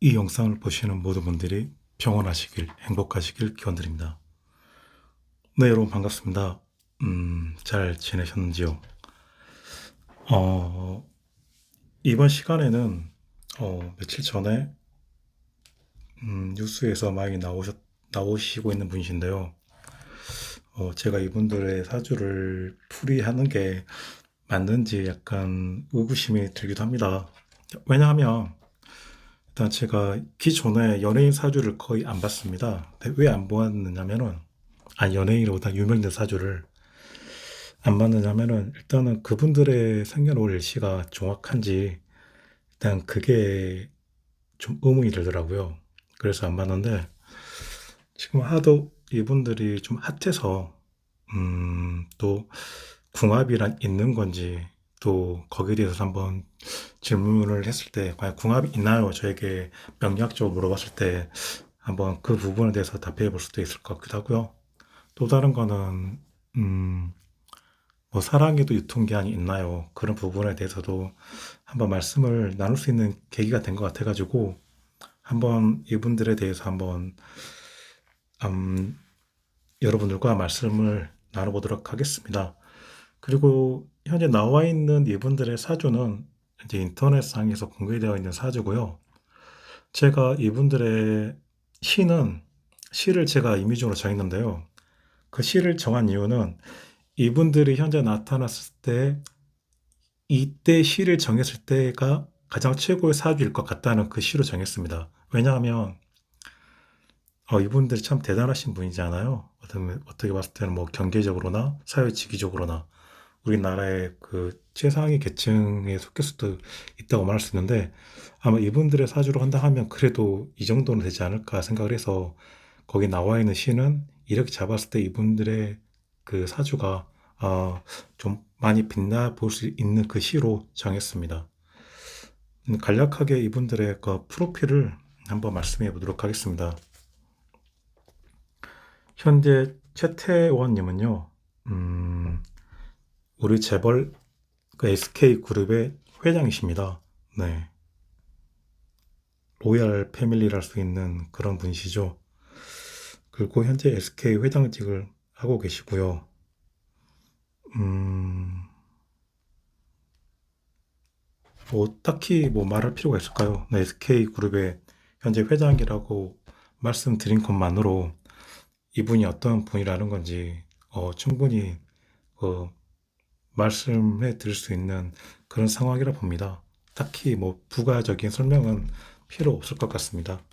이 영상을 보시는 모든 분들이 평안하시길, 행복하시길 기원드립니다. 네, 여러분 반갑습니다. 잘 지내셨는지요? 어, 이번 시간에는 며칠 전에 뉴스에서 많이 나오시고 있는 분이신데요. 제가 이분들의 사주를 풀이하는 게 맞는지 약간 의구심이 들기도 합니다. 왜냐하면 일단 제가 기존에 연예인 사주를 거의 안 봤습니다. 왜 안 보았느냐면은 연예인보다 유명인들 사주를 안 봤느냐면은 일단은 그분들의 생년월 일시가 정확한지 일단 그게 좀 의문이 들더라고요. 그래서 안 봤는데 지금 하도 이분들이 좀 핫해서 또 궁합이란 있는 건지 또 거기에 대해서 한번 질문을 했을 때 과연 궁합이 있나요? 저에게 명리학적으로 물어봤을 때 한번 그 부분에 대해서 답해 볼 수도 있을 것 같기도 하고요. 또 다른 거는 음, 뭐 사랑에도 유통기한이 있나요? 그런 부분에 대해서도 한번 말씀을 나눌 수 있는 계기가 된 것 같아가지고 한번 이분들에 대해서 한번 음, 여러분들과 말씀을 나눠보도록 하겠습니다. 그리고 현재 나와 있는 이분들의 사주는 이제 인터넷상에서 공개되어 있는 사주고요. 제가 이분들의 시를 제가 임의적으로 정했는데요. 그 시를 정한 이유는 이분들이 현재 나타났을 때 이때 시를 정했을 때가 가장 최고의 사주일 것 같다는 그 시로 정했습니다. 왜냐하면 이분들이 참 대단하신 분이잖아요. 어떻게 봤을 때는 뭐 경제적으로나 사회 지기적으로나 우리나라의 그 최상위 계층에 속할 수도 있다고 말할 수 있는데 아마 이분들의 사주로 한다 하면 그래도 이 정도는 되지 않을까 생각을 해서 거기 나와 있는 시는 이렇게 잡았을 때 이분들의 그 사주가 좀 많이 빛나 볼 수 있는 그 시로 정했습니다. 간략하게 이분들의 그 프로필을 한번 말씀해 보도록 하겠습니다. 현재 최태원님은요, 우리 재벌 그 SK그룹의 회장이십니다. 네. 로얄 패밀리랄 수 있는 그런 분이시죠. 그리고 현재 SK 회장직을 하고 계시고요. 음, 뭐 딱히 뭐 말할 필요가 있을까요? 네, SK그룹의 현재 회장이라고 말씀드린 것만으로 이분이 어떤 분이라는 건지 충분히 어, 말씀해 드릴 수 있는 그런 상황이라 봅니다. 딱히 뭐 부가적인 설명은 필요 없을 것 같습니다.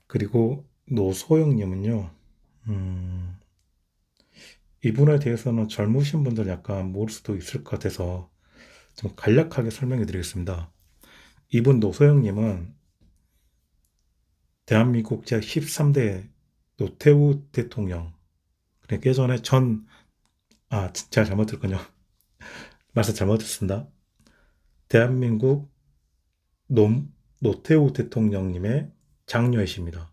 그리고 노소영님은요, 음, 이분에 대해서는 젊으신 분들 약간 모를 수도 있을 것 같아서 좀 간략하게 설명해 드리겠습니다. 이분 노소영님은 대한민국 제13대 노태우 대통령, 그러니까 예전에 제가 잘못 들었군요. 말씀 잘못했습니다. 대한민국 노, 노태우 대통령님의 장녀이십니다.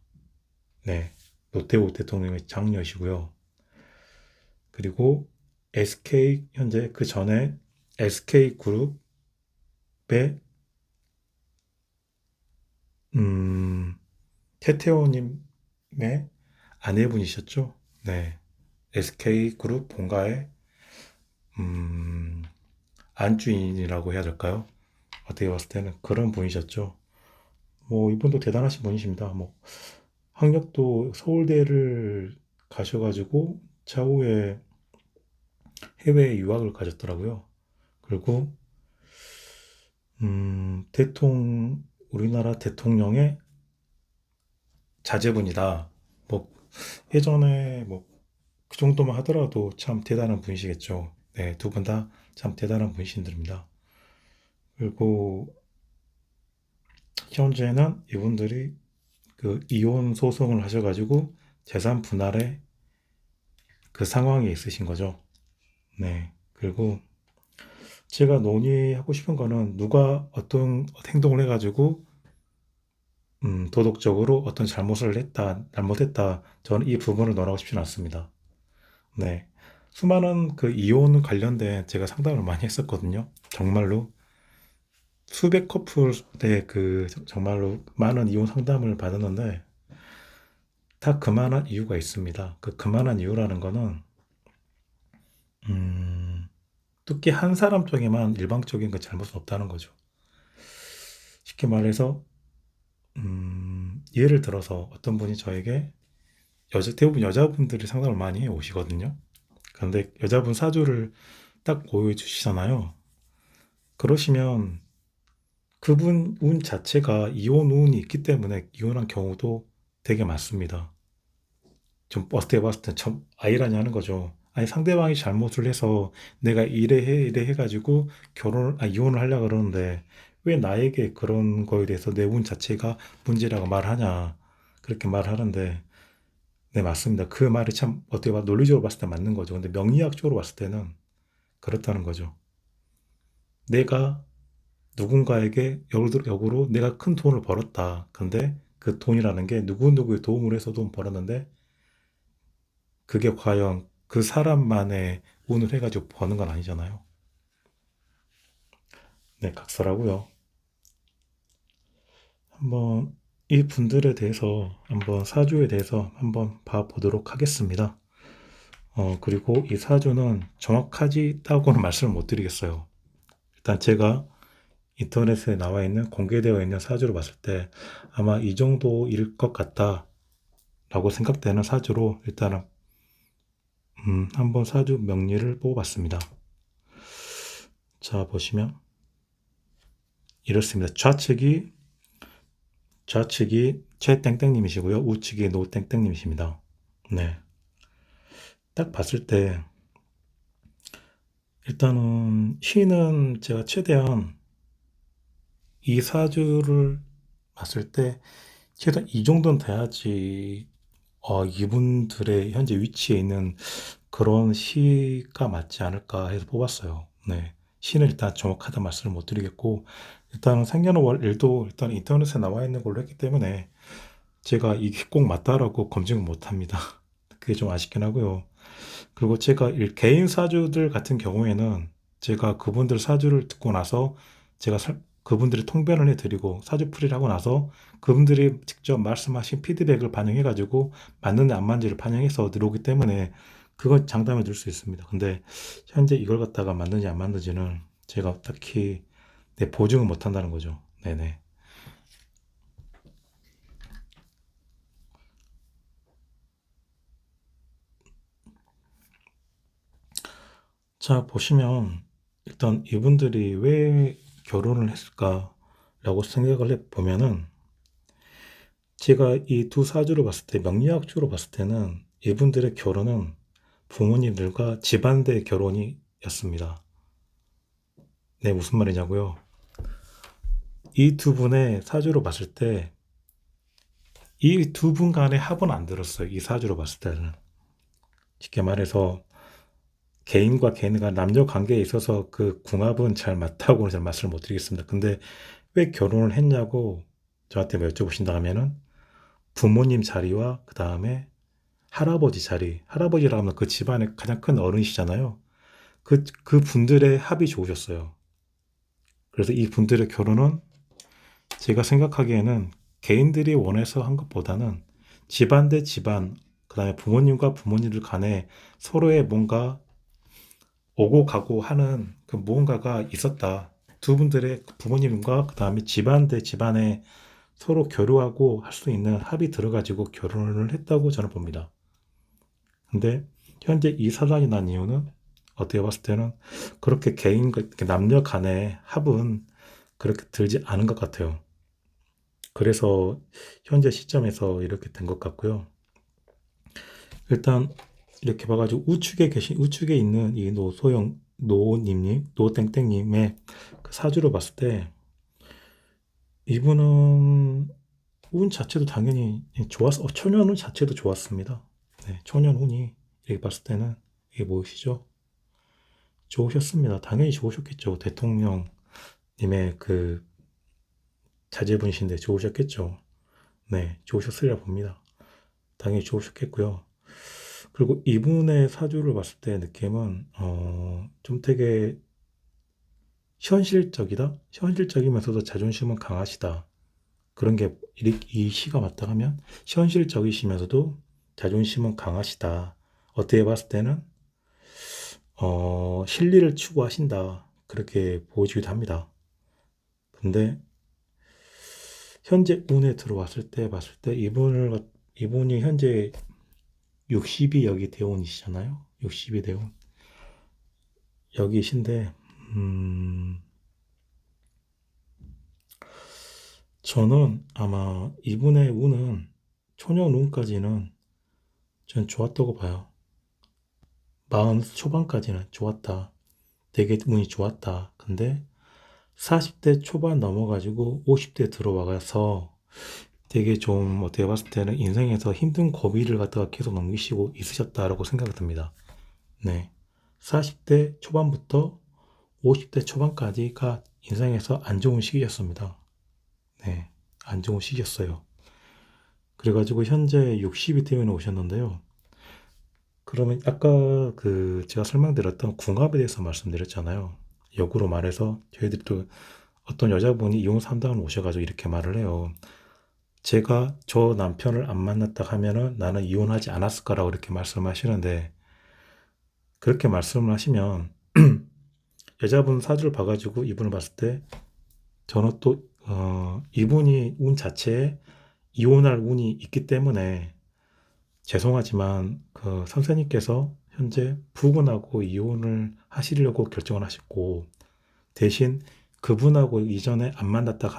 네, 노태우 대통령의 장녀이시고요. 그리고 현재 그 전에 SK그룹의 태태원님의 아내분이셨죠? 네, SK그룹 본가의 음, 안주인이라고 해야 될까요? 어떻게 봤을 때는 그런 분이셨죠. 뭐 이분도 대단하신 분이십니다. 뭐 학력도 서울대를 가셔가지고 차후에 해외 유학을 가셨더라고요. 그리고 우리나라 대통령의 자제분이다. 뭐 예전에 뭐 그 정도만 하더라도 참 대단한 분이시겠죠. 네, 두 분 다 참 대단한 분이신들입니다. 그리고 현재는 이분들이 그 이혼 소송을 하셔가지고 재산 분할의 그 상황에 있으신 거죠. 네. 그리고 제가 논의하고 싶은 거는 누가 어떤 행동을 해가지고 도덕적으로 어떤 잘못을 했다, 잘못했다. 저는 이 부분을 논하고 싶지는 않습니다. 네. 수많은 그 이혼 관련된 제가 상담을 많이 했었거든요. 정말로 수백 커플의 정말로 많은 이혼 상담을 받았는데 다 그만한 이유가 있습니다. 그만한 이유라는 거는 음, 특히 한 사람 쪽에만 일방적인 그 잘못은 없다는 거죠. 쉽게 말해서 예를 들어서 어떤 분이 저에게 대부분 여자분들이 상담을 많이 오시거든요. 그런데 여자분 사주를 딱 보여주시잖아요. 그러시면 그분 운 자체가 이혼 운이 있기 때문에 이혼한 경우도 되게 많습니다. 좀 어떻게 봤을 때 참 아이라니 하는 거죠. 아니 상대방이 잘못을 해서 내가 이래 해가지고 이혼을 하려고 그러는데 왜 나에게 그런 거에 대해서 내 운 자체가 문제라고 말하냐 그렇게 말하는데 네 맞습니다. 그 말이 참 어떻게 봐 논리적으로 봤을 때 맞는 거죠. 근데 명리학적으로 봤을 때는 그렇다는 거죠. 내가 누군가에게 역으로 내가 큰 돈을 벌었다. 근데 그 돈이라는 게 누구누구의 도움을 해서 돈 벌었는데 그게 과연 그 사람만의 운을 해가지고 버는 건 아니잖아요. 네, 각설하고요. 한번 이 분들에 대해서 한번 사주에 대해서 한번 봐보도록 하겠습니다. 그리고 이 사주는 정확하지다고는 말씀을 못 드리겠어요. 일단 제가 인터넷에 나와 있는 공개되어 있는 사주로 봤을 때 아마 이 정도일 것 같다라고 생각되는 사주로 일단은 한번 사주 명리를 뽑아봤습니다. 자 보시면 이렇습니다. 좌측이 최땡땡님이시고요. 우측이 노땡땡님이십니다. 네. 딱 봤을 때 일단은 신은 제가 최대한 이 사주를 봤을 때 최대한 이 정도는 돼야지 이분들의 현재 위치에 있는 그런 시가 맞지 않을까 해서 뽑았어요. 네. 시는 일단 정확하다 말씀을 못 드리겠고 일단은 생년월 일도 일단 인터넷에 나와 있는 걸로 했기 때문에 제가 이게 꼭 맞다라고 검증을 못 합니다. 그게 좀 아쉽긴 하고요. 그리고 제가 개인 사주들 같은 경우에는 제가 그분들 사주를 듣고 나서 제가 그분들이 통변을 해드리고 사주풀이를 하고 나서 그분들이 직접 말씀하신 피드백을 반영해가지고 맞는지 안 맞는지를 반영해서 들어오기 때문에 그건 장담해 줄 수 있습니다. 근데 현재 이걸 갖다가 맞는지 안 맞는지는 제가 딱히 보증을 못 한다는 거죠. 네네. 자, 보시면 일단 이분들이 왜 결혼을 했을까라고 생각을 해보면은 제가 이 두 사주를 봤을 때 명리학적으로 봤을 때는 이분들의 결혼은 부모님들과 집안대 결혼이었습니다. 네, 무슨 말이냐고요? 이 두 분의 사주로 봤을 때 이 두 분 간의 합은 안 들었어요. 이 사주로 봤을 때는. 쉽게 말해서 개인과 개인 간 남녀 관계에 있어서 그 궁합은 잘 맞다고는 잘 말씀을 못 드리겠습니다. 근데 왜 결혼을 했냐고 저한테 뭐 여쭤보신다 하면은 부모님 자리와 그 다음에 할아버지 자리, 할아버지라 하면 그 집안의 가장 큰 어른이시잖아요. 그 분들의 합이 좋으셨어요. 그래서 이 분들의 결혼은 제가 생각하기에는 개인들이 원해서 한 것보다는 집안 대 집안, 그 다음에 부모님과 부모님들 간에 서로의 뭔가 오고 가고 하는 그 무언가가 있었다. 두 분들의 부모님과 그 다음에 집안 대 집안에 서로 교류하고 할 수 있는 합이 들어가지고 결혼을 했다고 저는 봅니다. 근데 현재 이 사단이 난 이유는 어떻게 봤을 때는 그렇게 남녀 간의 합은 그렇게 들지 않은 것 같아요. 그래서 현재 시점에서 이렇게 된 것 같고요. 일단 이렇게 봐가지고 우측에 있는 이 노땡땡님의 그 사주로 봤을 때 이분은 운 자체도 당연히 초년운 자체도 좋았습니다. 네, 초년운이 이렇게 봤을 때는 이게 무엇이죠? 좋으셨습니다. 당연히 좋으셨겠죠. 대통령님의 그 자제분이신데 좋으셨겠죠. 네, 좋으셨으리라 봅니다. 당연히 좋으셨겠고요. 그리고 이분의 사주를 봤을 때 느낌은 좀 되게 현실적이다? 현실적이면서도 자존심은 강하시다. 그런 게 이 시가 맞다 하면 현실적이시면서도 자존심은 강하시다. 어떻게 봤을 때는 실리를 추구하신다. 그렇게 보여지기도 합니다. 근데 현재 운에 들어왔을 때 봤을 때 이분이 현재 60이 여기 대운이시잖아요. 60이 대운 여기신데 저는 아마 이분의 운은 초년 운까지는 전 좋았다고 봐요. 40 초반까지는 좋았다. 되게 운이 좋았다. 근데 40대 초반 넘어가지고 50대 들어와서 되게 좀 어떻게 봤을 때는 인생에서 힘든 고비를 갖다가 계속 넘기시고 있으셨다라고 생각이 듭니다. 네. 40대 초반부터 50대 초반까지가 인생에서 안 좋은 시기였습니다. 네. 안 좋은 시기였어요. 그래가지고 현재 60이 되면 오셨는데요. 그러면 아까 제가 설명드렸던 궁합에 대해서 말씀드렸잖아요. 역으로 말해서 저희들이 또 어떤 여자분이 이혼 상담을 오셔가지고 이렇게 말을 해요. 제가 저 남편을 안 만났다 하면은 나는 이혼하지 않았을 거라고 이렇게 말씀하시는데 그렇게 말씀을 하시면 여자분 사주를 봐가지고 이분을 봤을 때 저는 또 이분이 운 자체에 이혼할 운이 있기 때문에 죄송하지만 그 선생님께서 현재 부군하고 이혼을 하시려고 결정을 하셨고 대신 그분하고 이전에 안 만났다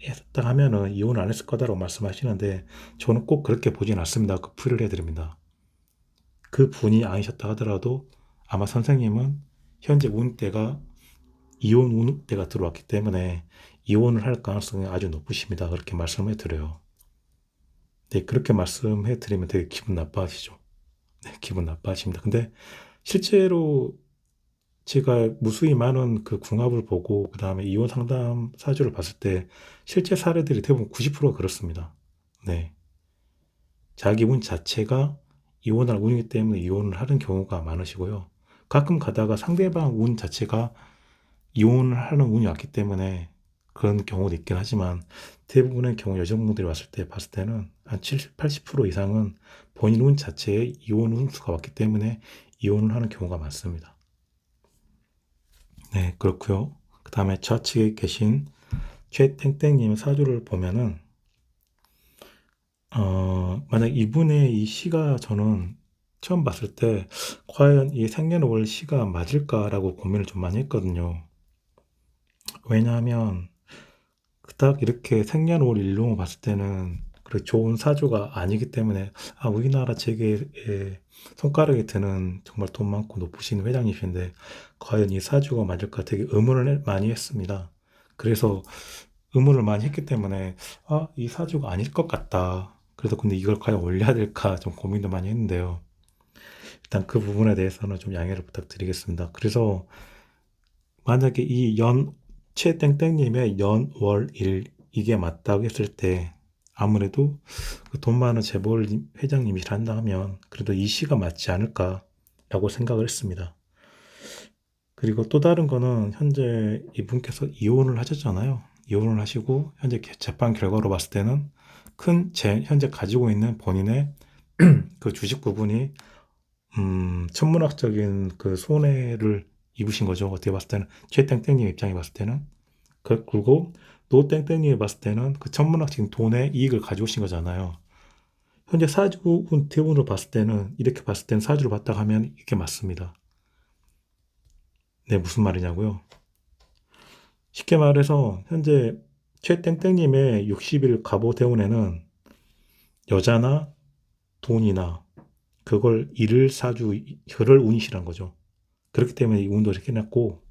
했다 하면은 이혼을 안 했을 거다라고 말씀하시는데 저는 꼭 그렇게 보진 않습니다. 그 풀이를 해드립니다. 그 분이 아니셨다 하더라도 아마 선생님은 현재 운때가 이혼 운때가 들어왔기 때문에 이혼을 할 가능성이 아주 높으십니다. 그렇게 말씀해 드려요. 네, 그렇게 말씀해 드리면 되게 기분 나빠하시죠. 네, 기분 나빠하십니다. 근데 실제로 제가 무수히 많은 그 궁합을 보고 그 다음에 이혼 상담 사주를 봤을 때 실제 사례들이 대부분 90%가 그렇습니다. 네. 자기 운 자체가 이혼할 운이기 때문에 이혼을 하는 경우가 많으시고요. 가끔 가다가 상대방 운 자체가 이혼을 하는 운이 왔기 때문에 그런 경우도 있긴 하지만 대부분의 경우 여성분들이 봤을 때는 한 70, 80% 이상은 본인 운 자체에 이혼 운수가 왔기 때문에 이혼을 하는 경우가 많습니다. 네, 그렇고요. 그 다음에 좌측에 계신 최땡땡님 사주를 보면은 만약 이분의 이 시가 저는 처음 봤을 때 과연 이 생년월 시가 맞을까라고 고민을 좀 많이 했거든요. 왜냐하면 딱 이렇게 생년월 일용을 봤을 때는 그렇게 좋은 사주가 아니기 때문에 우리나라 재계에 손가락에 드는 정말 돈 많고 높으신 회장님이신데 과연 이 사주가 맞을까 되게 의문을 많이 했습니다. 그래서 의문을 많이 했기 때문에 이 사주가 아닐 것 같다. 그래서 근데 이걸 과연 올려야 될까 좀 고민도 많이 했는데요. 일단 그 부분에 대해서는 좀 양해를 부탁드리겠습니다. 그래서 만약에 이 최땡땡님의 연월일 이게 맞다고 했을 때 아무래도 그 돈 많은 재벌 회장님이란다 하면 그래도 이 시가 맞지 않을까라고 생각을 했습니다. 그리고 또 다른 거는 현재 이분께서 이혼을 하셨잖아요. 이혼을 하시고 현재 재판 결과로 봤을 때는 현재 가지고 있는 본인의 그 주식 부분이 천문학적인 그 손해를 입으신 거죠. 어떻게 봤을 때는 최땡땡님 입장에 봤을 때는 그리고 노땡땡님이 봤을 때는 그 천문학적인 돈의 이익을 가져오신 거잖아요. 현재 사주운 대운으로 봤을 때는 이렇게 봤을 때는 사주를 봤다 하면 이게 맞습니다. 네, 무슨 말이냐고요? 쉽게 말해서 현재 최땡땡님의 60일 갑오 대운에는 여자나 돈이나 그걸 잃을 사주, 혈을 운이시란 거죠. 그렇기 때문에 이 운도 이렇게 해놨고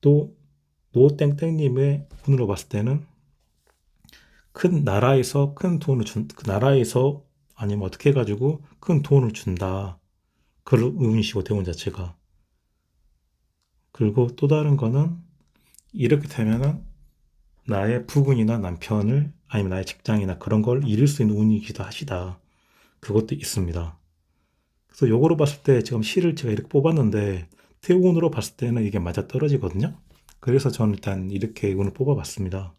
또 노땡땡님의 운으로 봤을 때는 큰 나라에서 큰 돈을 그 나라에서 아니면 어떻게 해가지고 큰 돈을 준다. 그런 운이시고 대운 자체가. 그리고 또 다른 거는 이렇게 되면은 나의 부군이나 남편을 아니면 나의 직장이나 그런 걸 잃을 수 있는 운이기도 하시다. 그것도 있습니다. 그래서 요거로 봤을 때 지금 시를 제가 이렇게 뽑았는데 태운으로 봤을 때는 이게 맞아 떨어지거든요. 그래서 저는 일단 이렇게 운을 뽑아봤습니다.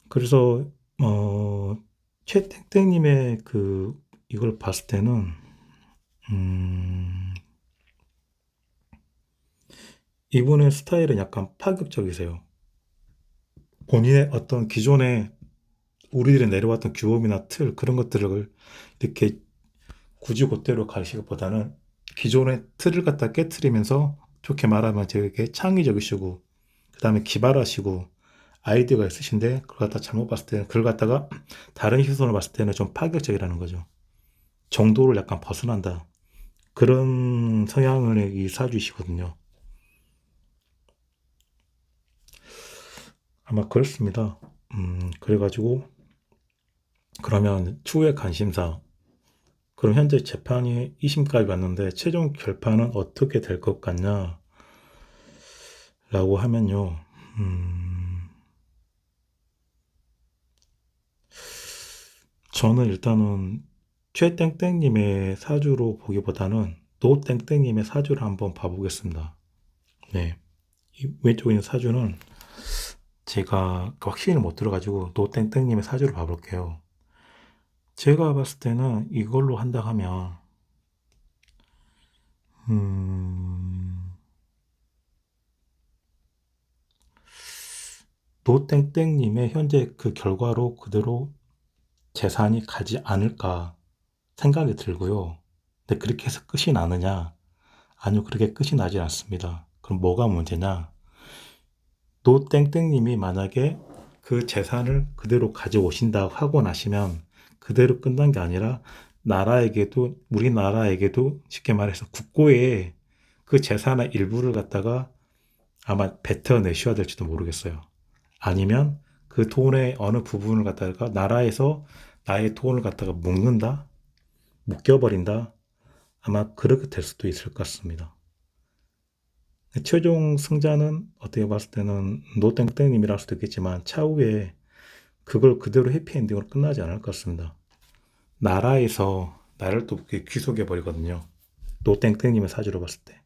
그래서 최땡땡님의 이걸 봤을 때는 음, 이분의 스타일은 약간 파격적이세요. 본인의 어떤 기존의 우리들이 내려왔던 규범이나 틀 그런 것들을 이렇게 굳이 그대로 가시기보다는 기존의 틀을 갖다 깨트리면서 좋게 말하면 되게 창의적이시고 그 다음에 기발하시고 아이디어가 있으신데 그걸 갖다 잘못 봤을 때는 그걸 갖다가 다른 시선으로 봤을 때는 좀 파격적이라는 거죠. 정도를 약간 벗어난다. 그런 성향의 이 사주이시거든요. 아마 그렇습니다. 그래가지고 그러면 추후의 관심사 그럼 현재 재판이 2심까지 왔는데 최종 결판은 어떻게 될 것 같냐 라고 하면요. 저는 일단은 최땡땡님의 사주로 보기보다는 노땡땡님의 사주를 한번 봐보겠습니다. 네. 이 왼쪽에 있는 사주는 제가 확신을 못 들어가지고 노땡땡님의 사주를 봐볼게요. 제가 봤을 때는 이걸로 한다 하면 노땡땡님의 현재 그 결과로 그대로 재산이 가지 않을까 생각이 들고요. 근데 그렇게 해서 끝이 나느냐? 아니요, 그렇게 끝이 나지 않습니다. 그럼 뭐가 문제냐? 노땡땡님이 만약에 그 재산을 그대로 가져오신다고 하고 나시면 그대로 끝난 게 아니라 나라에게도, 우리나라에게도 쉽게 말해서 국고에 그 재산의 일부를 갖다가 아마 뱉어내셔야 될지도 모르겠어요. 아니면 그 돈의 어느 부분을 갖다가 나라에서 나의 돈을 갖다가 묶는다? 묶여버린다? 아마 그렇게 될 수도 있을 것 같습니다. 최종 승자는 어떻게 봤을 때는 노땡땡님이라 할 수도 있겠지만 차후에 그걸 그대로 해피엔딩으로 끝나지 않을 것 같습니다. 나라에서 나를 또 귀속해 버리거든요. 노땡땡님의 사주로 봤을 때.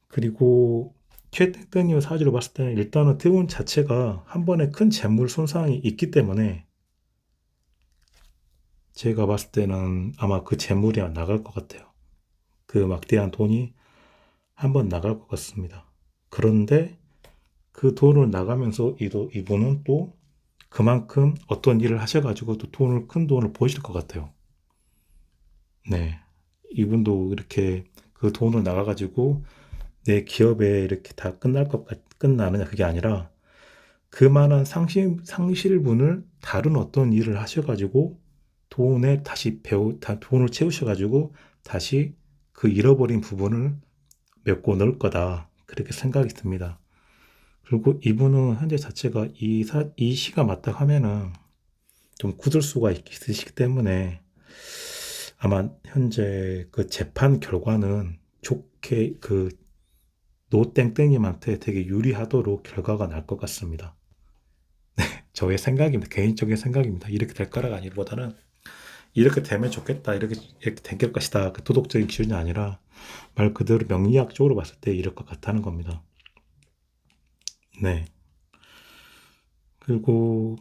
그리고 최땡땡님의 사주로 봤을 때는 일단은 태운 자체가 한 번에 큰 재물 손상이 있기 때문에 제가 봤을 때는 아마 그 재물이 나갈 것 같아요. 그 막대한 돈이 한 번 나갈 것 같습니다. 그런데 그 돈을 나가면서 이분은 또 그만큼 어떤 일을 하셔가지고 또 큰 돈을 버실 것 같아요. 네. 이분도 이렇게 그 돈을 나가가지고 내 기업에 이렇게 다 끝나느냐 그게 아니라 그만한 상실분을 다른 어떤 일을 하셔가지고 돈을 채우셔가지고 다시 그 잃어버린 부분을 메꿔 넣을 거다. 그렇게 생각이 듭니다. 그리고 이분은 현재 자체가 이 시가 맞다 하면은 좀 굳을 수가 있으시기 때문에 아마 현재 그 재판 결과는 좋게 그 노땡땡님한테 되게 유리하도록 결과가 날 것 같습니다. 저의 생각입니다. 개인적인 생각입니다. 이렇게 될 거라가 아니보다는 이렇게 되면 좋겠다. 이렇게 될 것이다. 그 도덕적인 기준이 아니라 말 그대로 명리학적으로 봤을 때 이럴 것 같다는 겁니다. 네. 그리고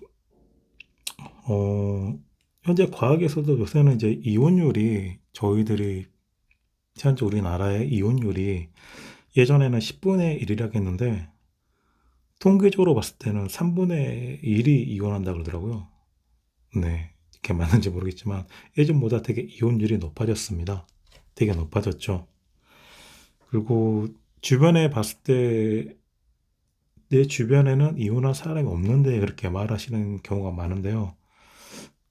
현재 과학에서도 요새는 이제 이혼율이 저희들이 현재 우리나라의 이혼율이 예전에는 10분의 1이라고 했는데 통계적으로 봤을 때는 3분의 1이 이혼한다 그러더라고요. 네. 이게 맞는지 모르겠지만 예전보다 되게 이혼율이 높아졌습니다. 되게 높아졌죠. 그리고 주변에 봤을 때 내 주변에는 이혼한 사람이 없는데 그렇게 말하시는 경우가 많은데요.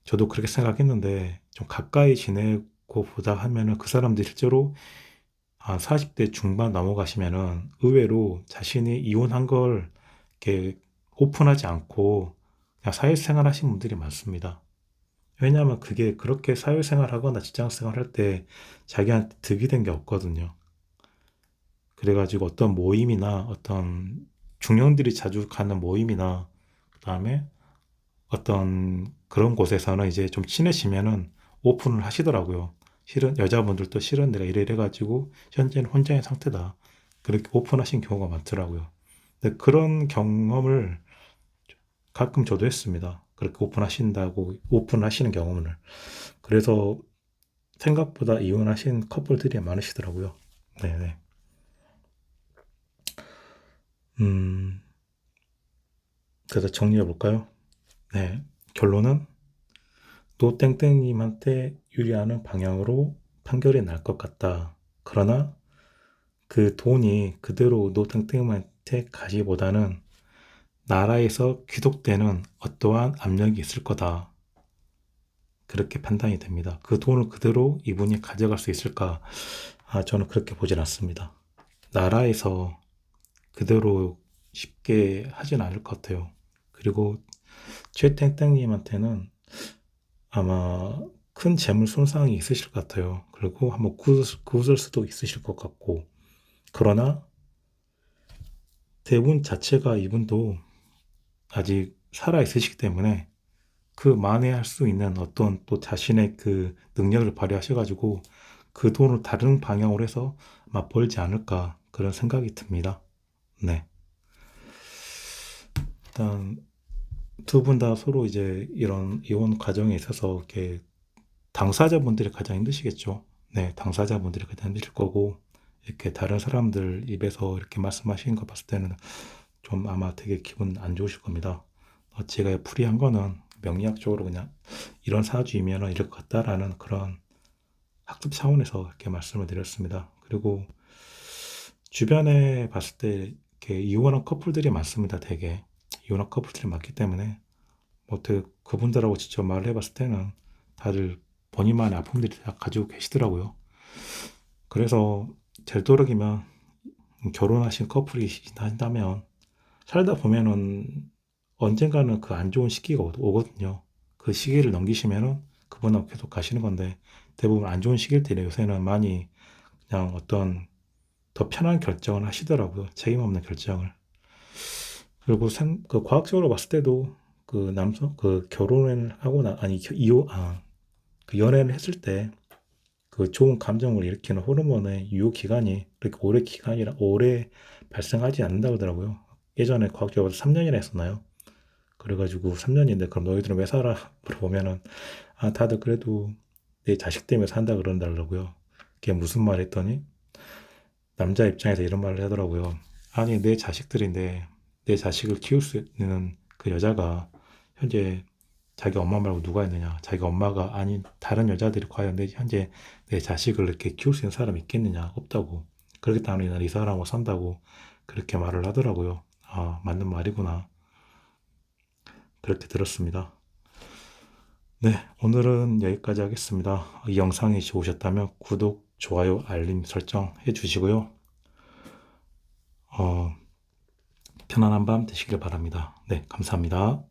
저도 그렇게 생각했는데 좀 가까이 지내고 보다 하면은 그 사람들이 실제로 40대 중반 넘어가시면은 의외로 자신이 이혼한 걸 이렇게 오픈하지 않고 그냥 사회생활 하신 분들이 많습니다. 왜냐하면 그게 그렇게 사회생활 하거나 직장생활 할 때 자기한테 득이 된 게 없거든요. 그래가지고 어떤 모임이나 어떤 중년들이 자주 가는 모임이나 그다음에 어떤 그런 곳에서는 이제 좀 친해지면은 오픈을 하시더라고요. 실은 여자분들도 실은 내가 이래가지고 현재는 혼자인 상태다. 그렇게 오픈하신 경우가 많더라고요. 근데 그런 경험을 가끔 저도 했습니다. 그렇게 오픈하시는 경험을. 그래서 생각보다 이혼하신 커플들이 많으시더라고요. 네네. 음, 그래서 정리해 볼까요? 네. 결론은 노땡땡님한테 유리하는 방향으로 판결이 날 것 같다. 그러나 그 돈이 그대로 노땡땡님한테 가기보다는 나라에서 귀속되는 어떠한 압력이 있을 거다. 그렇게 판단이 됩니다. 그 돈을 그대로 이분이 가져갈 수 있을까? 저는 그렇게 보진 않습니다. 나라에서 그대로 쉽게 하진 않을 것 같아요. 그리고 최땡땡님한테는 아마 큰 재물 손상이 있으실 것 같아요. 그리고 한번 굳을 수도 있으실 것 같고. 그러나 대부분 자체가 이분도 아직 살아 있으시기 때문에 그 만회할 수 있는 어떤 또 자신의 그 능력을 발휘하셔가지고 그 돈을 다른 방향으로 해서 아마 벌지 않을까 그런 생각이 듭니다. 네. 일단 두 분 다 서로 이제 이런 이혼 과정에 있어서 이렇게 당사자분들이 가장 힘드시겠죠. 네, 당사자분들이 가장 힘드실 거고 이렇게 다른 사람들 입에서 이렇게 말씀하시는 거 봤을 때는 좀 아마 되게 기분 안 좋으실 겁니다. 제가 풀이한 거는 명리학적으로 그냥 이런 사주이면 이럴 것 같다라는 그런 학습 차원에서 이렇게 말씀을 드렸습니다. 그리고 주변에 봤을 때 이렇게 이혼한 커플들이 많습니다. 되게 이혼한 커플들이 많기 때문에 뭐 어떻게 그분들하고 직접 말을 해봤을 때는 다들 본인만의 아픔들이 다 가지고 계시더라고요. 그래서 되도록이면 결혼하신 커플이 한다면 살다 보면은 언젠가는 그 안 좋은 시기가 오거든요. 그 시기를 넘기시면은 그분하고 계속 가시는 건데 대부분 안 좋은 시기일 때 요새는 많이 그냥 어떤 더 편한 결정을 하시더라고요. 책임 없는 결정을. 그리고 그 과학적으로 봤을 때도 그 그 결혼을 하고 아니, 그 연애를 했을 때 그 좋은 감정을 일으키는 호르몬의 유효 기간이 그렇게 오래 발생하지 않는다고 하더라고요. 예전에 과학적으로 3년이나 했었나요? 그래가지고 3년인데 그럼 너희들은 왜 살아? 물어보면은 다들 그래도 내 자식 때문에 산다 그런다더라고요. 그게 무슨 말 했더니 남자 입장에서 이런 말을 하더라고요. 아니 내 자식들인데 내 자식을 키울 수 있는 그 여자가 현재 자기 엄마 말고 누가 있느냐? 자기 엄마가 아닌 다른 여자들이 과연 현재 내 자식을 이렇게 키울 수 있는 사람이 있겠느냐? 없다고. 그렇기 때문에 난 이 사람하고 산다고 그렇게 말을 하더라고요. 맞는 말이구나. 그렇게 들었습니다. 네, 오늘은 여기까지 하겠습니다. 이 영상이 좋으셨다면 구독, 좋아요, 알림 설정 해주시고요. 어, 편안한 밤 되시길 바랍니다. 네, 감사합니다.